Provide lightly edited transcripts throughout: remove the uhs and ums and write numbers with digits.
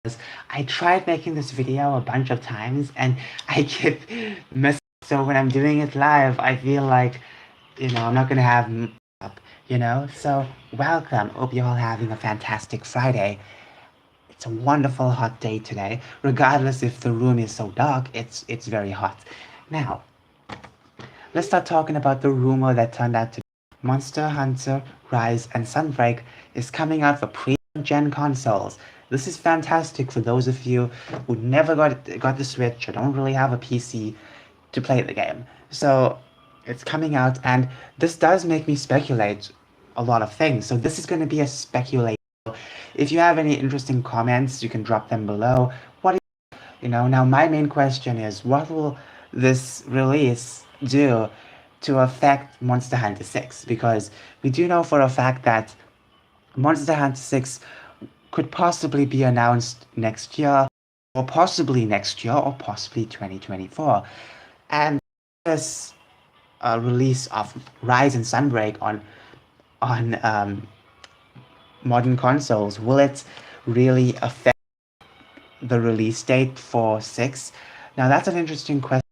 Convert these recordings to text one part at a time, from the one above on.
I tried making this video a bunch of times and I keep messing up. So when I'm doing it live, I feel like, I'm not gonna have up. So welcome. Hope you're all having a fantastic Friday. It's a wonderful hot day today. Regardless if the room is so dark, it's very hot. Now, let's start talking about the rumor that turned out to be Monster Hunter Rise and Sunbreak is coming out for pre-gen consoles. This is fantastic for those of you who never got the Switch or don't really have a PC to play the game. So it's coming out, and this does make me speculate a lot of things. So this is going to be a speculation. If you have any interesting comments, you can drop them below. Now my main question is, what will this release do to affect Monster Hunter 6? Because we do know for a fact that Monster Hunter 6 could possibly be announced next year, or possibly next year, or possibly 2024. And this release of Rise and Sunbreak on modern consoles, will it really affect the release date for 6? Now that's an interesting question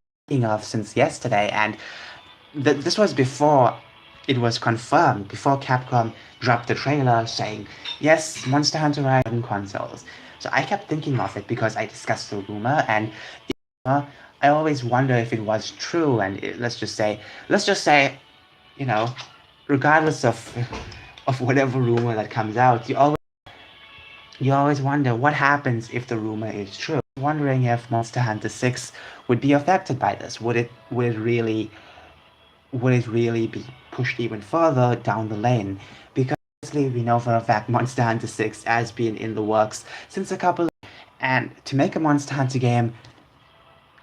of since yesterday, and this was before it was confirmed, before Capcom dropped the trailer saying, yes, Monster Hunter Rise on consoles. So I kept thinking of it because I discussed the rumor, and I always wonder if it was true, and let's just say, you know, regardless of whatever rumor that comes out, you always wonder what happens if the rumor is true. Wondering if Monster Hunter 6 would be affected by this. Would it really be pushed even further down the lane? Because obviously we know for a fact Monster Hunter 6 has been in the works since a couple of years. And to make a Monster Hunter game,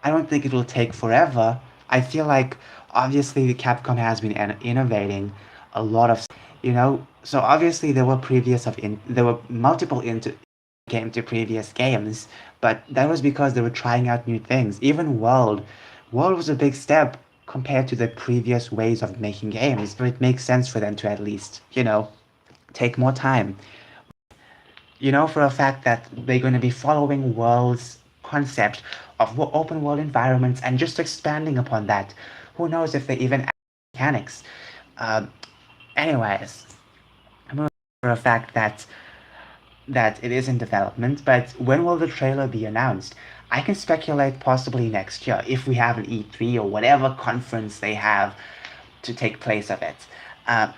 I don't think it will take forever. I feel like obviously Capcom has been innovating a lot of, so obviously there were multiple game to previous games, but that was because they were trying out new things. Even World was a big step compared to the previous ways of making games, but it makes sense for them to at least, take more time. You know for a fact that they're going to be following World's concept of open world environments and just expanding upon that. Who knows if they even add mechanics. Um, Anyways, I'm aware for a fact that it is in development, but when will the trailer be announced? I can speculate possibly next year if we have an E3 or whatever conference they have to take place of it. Uh,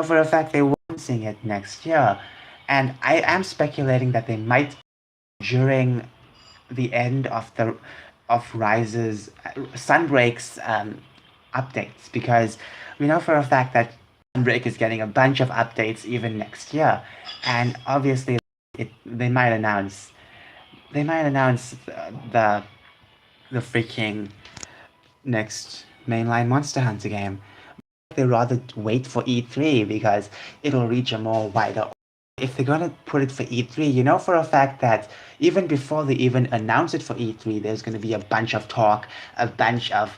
for a fact they were announcing it next year, and I am speculating that they might during the end of Rise's Sunbreak's updates, because we know for a fact that Sunbreak is getting a bunch of updates even next year, and obviously they might announce the freaking next mainline Monster Hunter game. They rather wait for E3 because it'll reach a more wider. If they're gonna put it for E3, you know for a fact that even before they even announce it for E3, there's gonna be a bunch of talk, a bunch of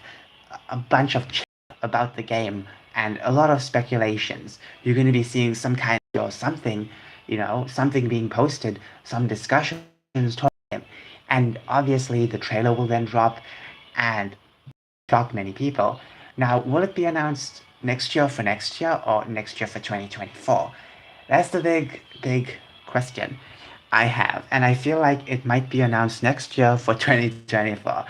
chat about the game, and a lot of speculations. You're gonna be seeing some kind of or something, something being posted, some discussions talking, and obviously the trailer will then drop and shock many people. Now, will it be announced next year for next year or next year for 2024? That's the big question I have. And I feel like it might be announced next year for 2024.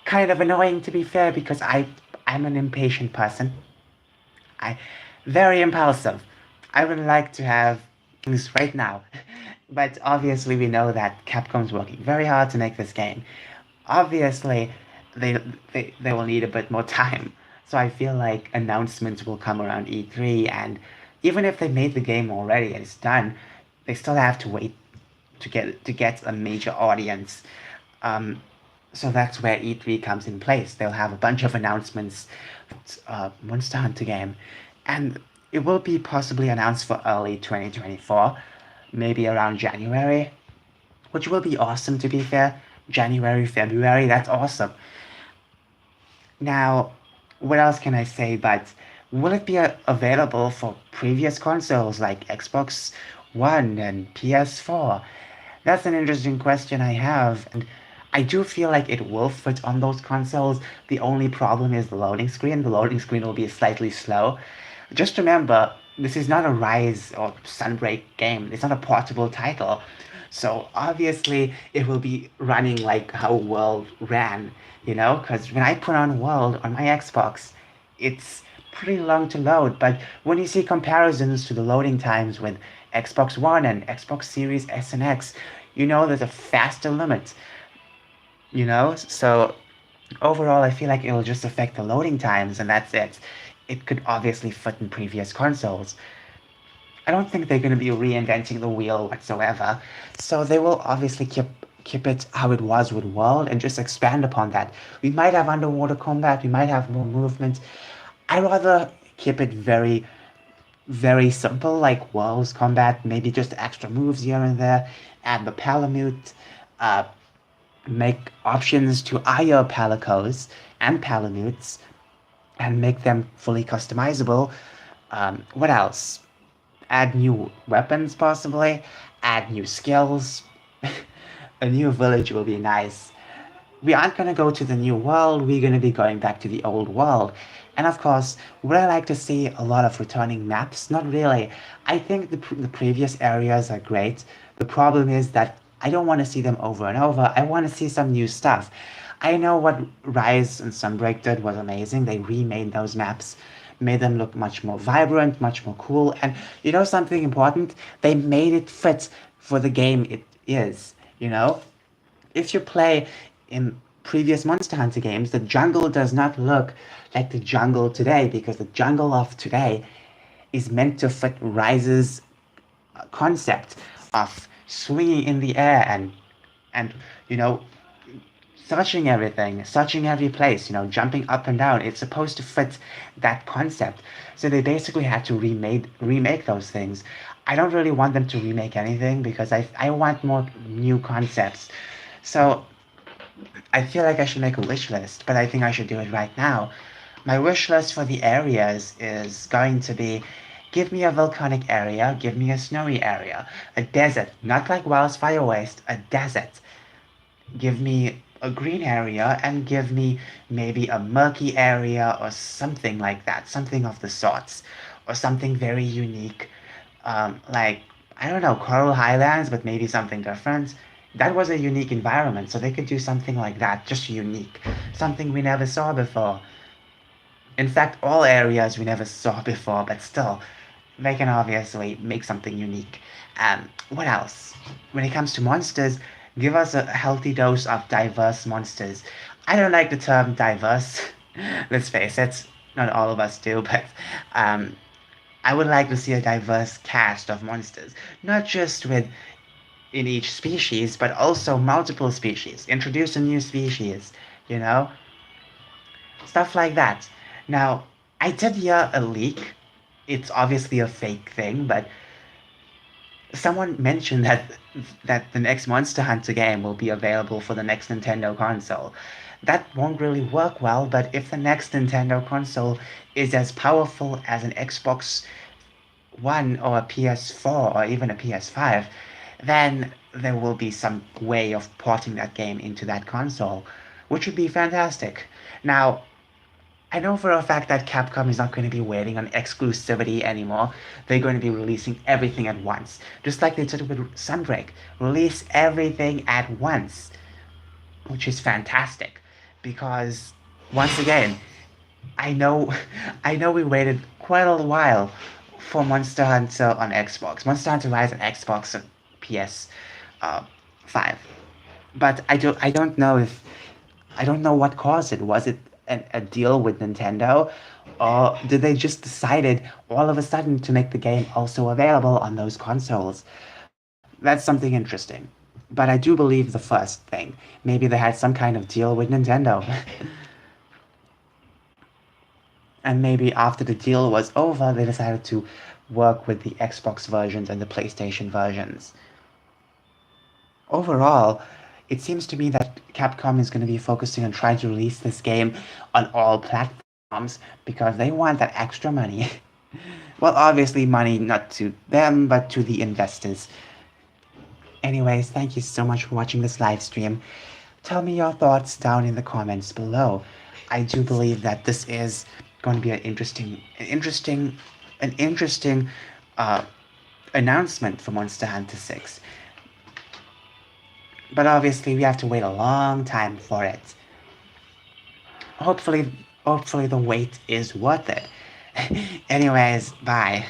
Kind of annoying to be fair because I'm an impatient person. I very impulsive. I would like to have things right now. But obviously we know that Capcom's working very hard to make this game. Obviously they they will need a bit more time. So I feel like announcements will come around E3, and even if they made the game already and it's done, they still have to wait to get a major audience. So that's where E3 comes in place. They'll have a bunch of announcements, Monster Hunter game, and it will be possibly announced for early 2024, maybe around January, which will be awesome to be fair. January, February, that's awesome. Now, what else can I say? But will it be available for previous consoles like Xbox One and PS4? That's an interesting question I have, and I do feel like it will fit on those consoles. The only problem is the loading screen. The loading screen will be slightly slow. Just remember, this is not a Rise or Sunbreak game. It's not a portable title. So obviously, it will be running like how World ran, you know? Because when I put on World on my Xbox, it's pretty long to load. But when you see comparisons to the loading times with Xbox One and Xbox Series S and X, you know there's a faster limit, you know? So overall, I feel like it'll just affect the loading times, and that's it. It could obviously fit in previous consoles. I don't think they're going to be reinventing the wheel whatsoever. So they will obviously keep it how it was with World and just expand upon that. We might have underwater combat, we might have more movement. I rather keep it very simple, like World's combat, maybe just extra moves here and there, add the Palamute, uh, make options to higher Palicos and Palamutes, and make them fully customizable. What else? Add new weapons, possibly. Add new skills. A new village will be nice. We aren't going to go to the new world, we're going to be going back to the old world. And of course, would I like to see a lot of returning maps? Not really. I think the previous areas are great. The problem is that I don't want to see them over and over. I want to see some new stuff. I know what Rise and Sunbreak did was amazing. They remade those maps, made them look much more vibrant, much more cool. And you know something important? They made it fit for the game it is, you know? If you play in previous Monster Hunter games, the jungle does not look like the jungle today because the jungle of today is meant to fit Rise's concept of swinging in the air and you know searching every place, jumping up and down. It's supposed to fit that concept. So they basically had to remake those things. I don't really want them to remake anything because I want more new concepts. So I feel like I should make a wish list, but I think I should do it right now. My wish list for the areas is going to be give me a volcanic area, give me a snowy area, a desert, not like Wildfire Waste, a desert. Give me a green area and give me maybe a murky area or something like that, something of the sorts, or something very unique, like I don't know, Coral Highlands, but maybe something different. That was a unique environment, so they could do something like that, just unique, something we never saw before. In fact, all areas we never saw before, but still, they can obviously make something unique. What else? When it comes to monsters, give us a healthy dose of diverse monsters. I don't like the term diverse. Let's face it, not all of us do, but um, I would like to see a diverse cast of monsters, not just with in each species, but also multiple species. Introduce a new species, you know, stuff like that. Now, I did hear a leak. It's obviously a fake thing, but someone mentioned that the next Monster Hunter game will be available for the next Nintendo console. That won't really work well, but if the next Nintendo console is as powerful as an Xbox One or a PS4 or even a PS5, then there will be some way of porting that game into that console, which would be fantastic. Now, I know for a fact that Capcom is not going to be waiting on exclusivity anymore. They're going to be releasing everything at once. Just like they did with Sunbreak. Release everything at once. Which is fantastic. Because, once again, I know I know we waited quite a while for Monster Hunter on Xbox. Monster Hunter Rise on Xbox and PS 5. But I don't know what caused it. Was it a deal with Nintendo, or did they just decided all of a sudden to make the game also available on those consoles? That's something interesting. But I do believe the first thing. Maybe they had some kind of deal with Nintendo. And maybe after the deal was over, they decided to work with the Xbox versions and the PlayStation versions. Overall, it seems to me that Capcom is going to be focusing on trying to release this game on all platforms because they want that extra money. Well, obviously, money not to them, but to the investors. Anyways, thank you so much for watching this live stream. Tell me your thoughts down in the comments below. I do believe that this is going to be an interesting uh, announcement for Monster Hunter 6. But obviously, we have to wait a long time for it. Hopefully, hopefully the wait is worth it. Anyways, bye.